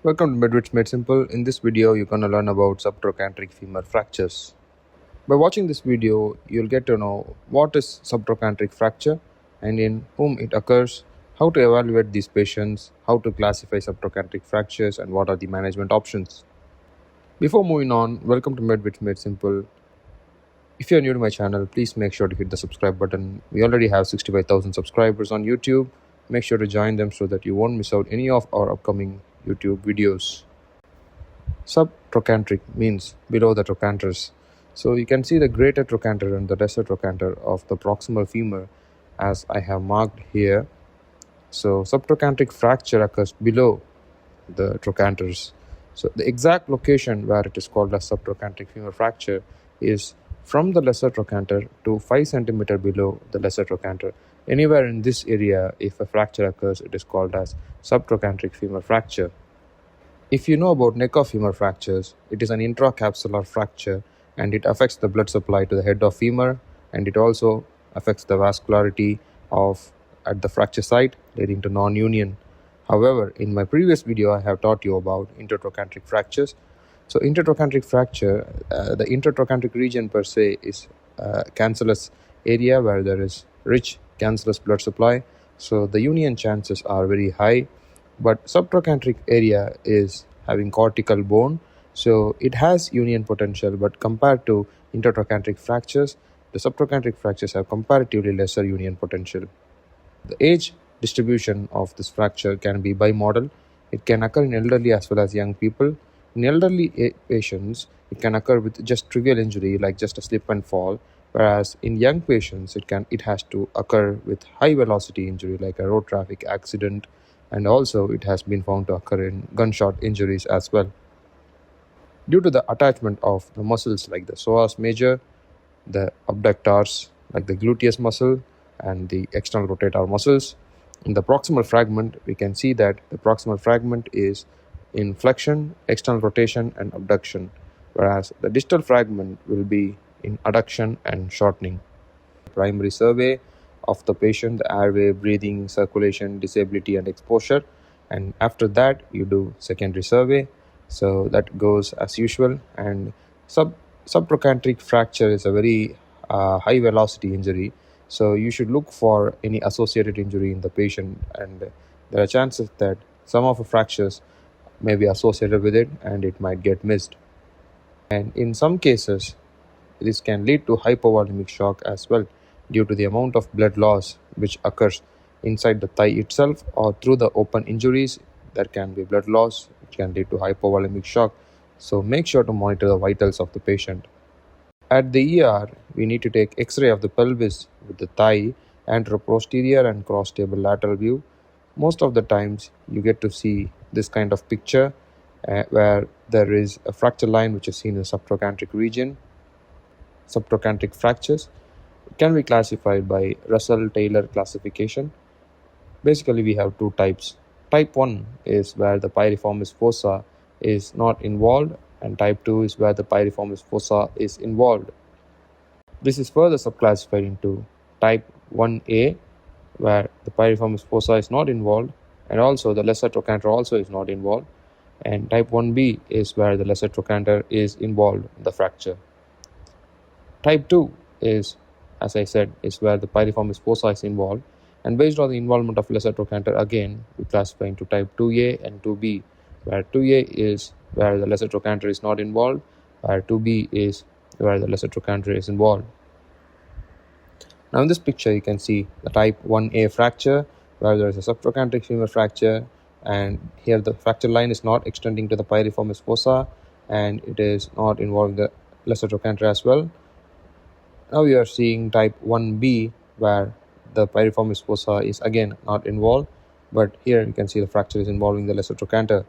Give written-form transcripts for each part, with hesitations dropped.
Welcome to Vids Made Simple. In this video, you're going to learn about subtrochanteric femur fractures. By watching this video, you'll get to know what is subtrochanteric fracture and in whom it occurs, how to evaluate these patients, how to classify subtrochanteric fractures, and what are the management options. Before moving on, welcome to Vids Made Simple. If you're new to my channel, please make sure to hit the subscribe button. We already have 65,000 subscribers on YouTube. Make sure to join them so that you won't miss out any of our upcoming YouTube videos. Subtrochanteric means below the trochanters. So you can see the greater trochanter and the lesser trochanter of the proximal femur as I have marked here. So subtrochanteric fracture occurs below the trochanters. So the exact location where it is called as subtrochanteric femur fracture is from the lesser trochanter to 5 cm below the lesser trochanter. Anywhere in this area, if a fracture occurs, it is called as subtrochanteric femur fracture. If you know about neck of femur fractures, it is an intracapsular fracture and it affects the blood supply to the head of femur, and it also affects the vascularity at the fracture site, leading to non-union. However, in my previous video, I have taught you about intertrochanteric fractures. So intertrochanteric fracture, the intertrochanteric region per se is a cancellous area where there is rich cancellous blood supply. So the union chances are very high. But subtrochanteric area is having cortical bone, so it has union potential, but compared to intertrochanteric fractures, the subtrochanteric fractures have comparatively lesser union potential. The age distribution of this fracture can be bimodal. It can occur in elderly as well as young people. In elderly patients, it can occur with just trivial injury like just a slip and fall, whereas in young patients, it has to occur with high velocity injury like a road traffic accident, and also it has been found to occur in gunshot injuries as well. Due to the attachment of the muscles like the psoas major, the abductors like the gluteus muscle, and the external rotator muscles, in the proximal fragment, we can see that the proximal fragment is in flexion, external rotation, and abduction, whereas the distal fragment will be in adduction and shortening. Primary survey of the patient, the airway, breathing, circulation, disability, and exposure, and after that you do secondary survey. So that goes as usual. And subtrochanteric fracture is a very high velocity injury, so you should look for any associated injury in the patient, and there are chances that some of the fractures may be associated with it and it might get missed. And in some cases, this can lead to hypovolemic shock as well, due to the amount of blood loss which occurs inside the thigh itself or through the open injuries. There can be blood loss, which can lead to hypovolemic shock. So make sure to monitor the vitals of the patient. At the ER, we need to take X-ray of the pelvis with the thigh, anteroposterior and cross-table lateral view. Most of the times, you get to see this kind of picture where there is a fracture line which is seen in the subtrochanteric region. Subtrochanteric fractures can be classified by Russell-Taylor classification. Basically, we have two types. Type 1 is where the piriformis fossa is not involved, and type 2 is where the piriformis fossa is involved. This is further subclassified into type 1A, where the piriformis fossa is not involved, and also the lesser trochanter also is not involved, and type 1B is where the lesser trochanter is involved in the fracture. Type 2 is, as I said, is where the piriformis fossa is involved, and based on the involvement of lesser trochanter, again we classify into type 2A and 2B, where 2A is where the lesser trochanter is not involved, where 2B is where the lesser trochanter is involved. Now in this picture you can see the type 1A fracture where there is a subtrochanteric femur fracture, and here the fracture line is not extending to the piriformis fossa and it is not involving the lesser trochanter as well. Now we are seeing type 1B where the piriformis fossa is again not involved, but here you can see the fracture is involving the lesser trochanter.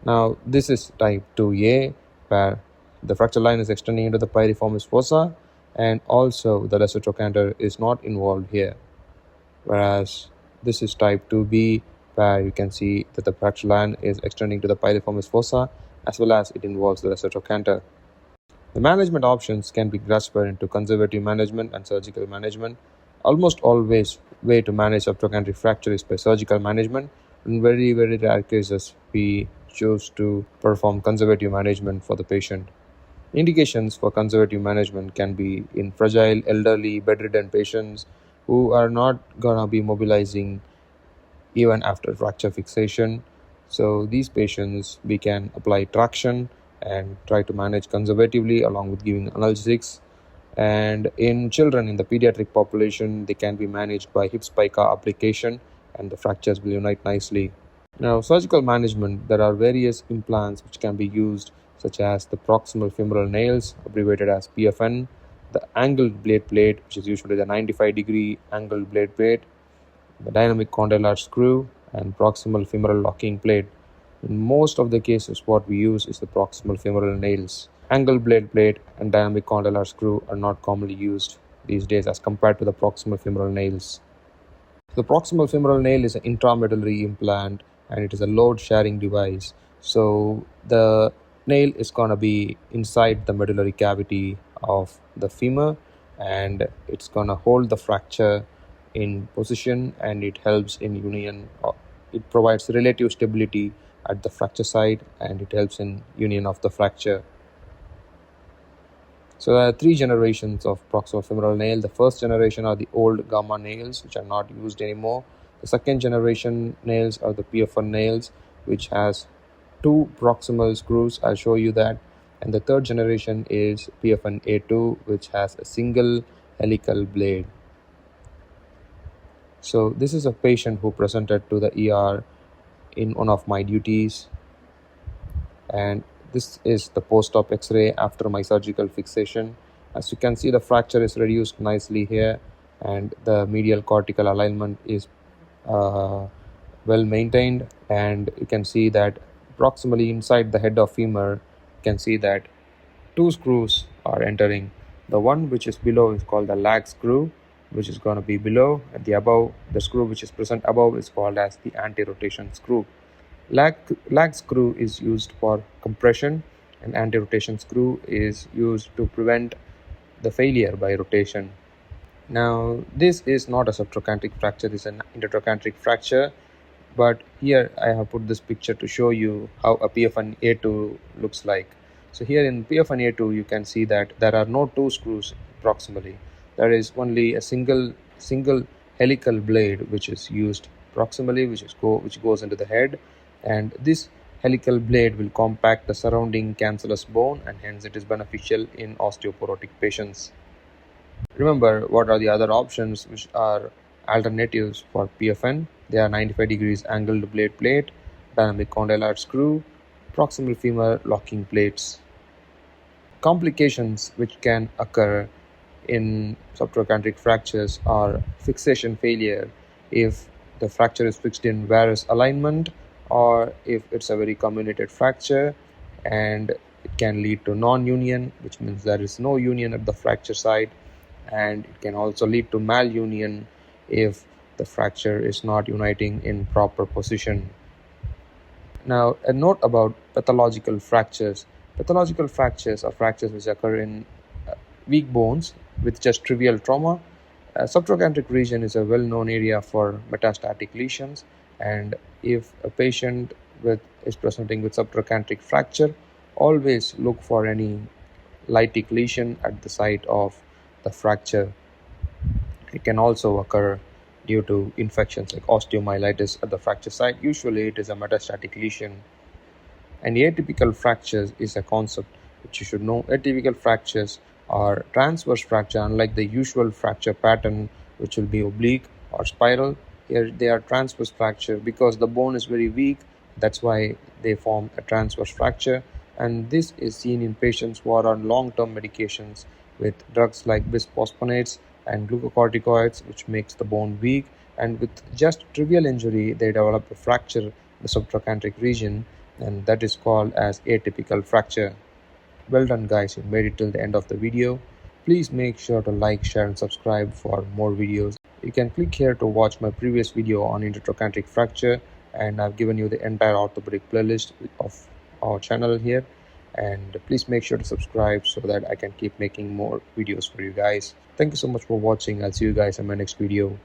Now this is type 2A where the fracture line is extending into the piriformis fossa and also the lesser trochanter is not involved here, whereas this is type 2B where you can see that the fracture line is extending to the piriformis fossa as well as it involves the lesser trochanter. The management options can be classified into conservative management and surgical management. Almost always way to manage subtrochanteric fracture is by surgical management, In very, very rare cases, we choose to perform conservative management for the patient. Indications for conservative management can be in fragile, elderly, bedridden patients who are not gonna be mobilizing even after fracture fixation. So these patients, we can apply traction and try to manage conservatively along with giving analgesics. And in children in the pediatric population, they can be managed by hip spica application and the fractures will unite nicely. Now, surgical management, there are various implants which can be used, such as the proximal femoral nails, abbreviated as PFN, the angled blade plate, which is usually the 95-degree angled blade plate, the dynamic condylar screw, and proximal femoral locking plate. In most of the cases, what we use is the proximal femoral nails. Angle blade plate and dynamic condylar screw are not commonly used these days as compared to the proximal femoral nails. The proximal femoral nail is an intramedullary implant and it is a load sharing device. So the nail is going to be inside the medullary cavity of the femur and it's going to hold the fracture in position and it helps in union. It provides relative stability at the fracture site and it helps in union of the fracture. So there are three generations of proximal femoral nail. The first generation are the old gamma nails, which are not used anymore. The second generation nails are the PFN nails, which has two proximal screws. I'll show you that. And the third generation is PFN A2, which has a single helical blade. So this is a patient who presented to the ER in one of my duties. And this is the post-op x-ray after my surgical fixation. As you can see, the fracture is reduced nicely here and the medial cortical alignment is well maintained, and you can see that proximally inside the head of femur, you can see that two screws are entering. The one which is below is called the lag screw, which is going to be below, and the screw which is present above is called as the anti-rotation screw. Lag screw is used for compression and anti-rotation screw is used to prevent the failure by rotation. Now this is not a subtrochanteric fracture, this is an intertrochanteric fracture, but here I have put this picture to show you how a PFN A2 looks like. So here in PFN A2 you can see that there are no two screws proximally. There is only a single helical blade which is used proximally, which goes into the head, and this helical blade will compact the surrounding cancellous bone and hence it is beneficial in osteoporotic patients. Remember, what are the other options which are alternatives for PFN? They are 95 degrees angled blade plate, dynamic condylar screw, proximal femur locking plates. Complications which can occur in subtrochanteric fractures are fixation failure if the fracture is fixed in varus alignment, or if it's a very comminuted fracture, and it can lead to non-union, which means there is no union at the fracture site, and it can also lead to malunion if the fracture is not uniting in proper position. Now, a note about pathological fractures. Pathological fractures are fractures which occur in weak bones with just trivial trauma. Subtrochanteric region is a well-known area for metastatic lesions, and if a patient is presenting with subtrochanteric fracture, always look for any lytic lesion at the site of the fracture. It can also occur due to infections like osteomyelitis at the fracture site. Usually it is a metastatic lesion. And atypical fractures is a concept which you should know. Atypical fractures are transverse fracture, unlike the usual fracture pattern which will be oblique or spiral. Here they are transverse fracture because the bone is very weak. That's why they form a transverse fracture, and this is seen in patients who are on long-term medications with drugs like bisphosphonates and glucocorticoids, which makes the bone weak, and with just trivial injury they develop a fracture in the subtrochanteric region, and that is called as atypical fracture. Well done guys, you made it till the end of the video. Please make sure to like, share and subscribe for more videos. You can click here to watch my previous video on intertrochanteric fracture, and I've given you the entire orthopedic playlist of our channel here, and please make sure to subscribe so that I can keep making more videos for you guys. Thank you so much for watching. I'll see you guys in my next video.